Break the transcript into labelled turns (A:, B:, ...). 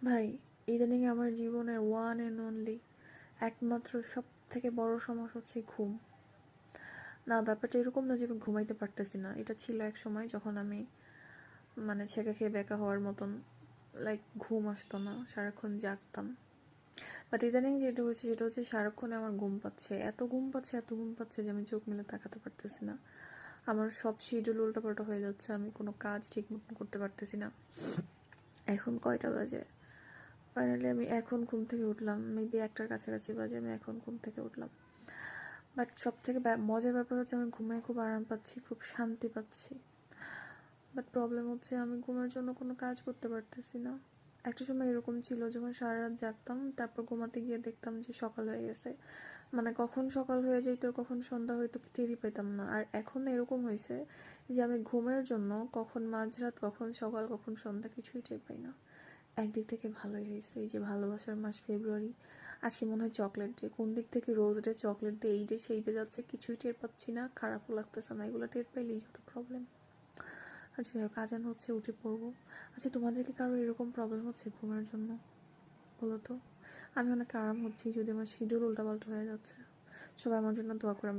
A: ভাই ইদানিং আমার জীবনের ওয়ান অ্যান্ড অনলি একমাত্র সব থেকে বড় সমস্যা হচ্ছে ঘুম। না, ব্যাপারটা এরকম না যে আমি ঘুমাইতে পারতেছি না, এটা ছিল এক সময় যখন আমি মানে ছেঁকা খেয়ে বেকা হওয়ার মতন, লাইক ঘুম আসতো না, সারাক্ষণ জাগতাম। বাট ইদানিং যেটা হচ্ছে সেটা হচ্ছে সারাক্ষণে আমার ঘুম পাচ্ছে, এত ঘুম পাচ্ছে যে আমি চোখ মেলে তাকাতে পারতেছি না। আমার সব শিডিউল উল্টাপাল্টা হয়ে যাচ্ছে, আমি কোনো কাজ ঠিক মতন করতে পারতেছি না। এখন কয়টা বাজে? ফাইনালি আমি এখন ঘুম থেকে উঠলাম, মেবি 1টার কাছাকাছি বাজে আমি এখন ঘুম থেকে উঠলাম। বাট সব থেকে মজার ব্যাপার হচ্ছে আমি ঘুমায় খুব আরাম পাচ্ছি, খুব শান্তি পাচ্ছি। বাট প্রবলেম হচ্ছে আমি ঘুমের জন্য কোনো কাজ করতে পারতেছি না। একটা সময় এরকম ছিল যখন সারা রাত জাগতাম, তারপর ঘুমাতে গিয়ে দেখতাম যে সকাল হয়ে গেছে, মানে কখন সকাল হয়ে যেত কখন সন্ধ্যা হয়তো টেরই পেতাম না। আর এখন এরকম হয়েছে যে আমি ঘুমের জন্য কখন মাঝরাত কখন সকাল কখন সন্ধ্যা কিছুই টের পাই না। একদিক থেকে ভালোই হয়েছে, এই যে ভালোবাসার মাস ফেব্রুয়ারি, আজকে মনে হয় চকলেট ডে, কোন দিক থেকে রোজ ডে, চকলেট ডে, এই ডে সেই ডে যাচ্ছে, কিছুই টের পাচ্ছি না, খারাপও লাগতেছে না, এগুলো টের পাইলেই যত প্রবলেম। আচ্ছা যাই হোক, আজান হচ্ছে, উঠে পড়বো। আচ্ছা তোমাদের কি কারো এরকম প্রবলেম হচ্ছে ঘুমের জন্য বলো তো? আমি অনেক আরাম হচ্ছি, যদি আমার শিডিউল উল্টাপাল্টা হয়ে যাচ্ছে। সবাই আমার জন্য দোয়া করে।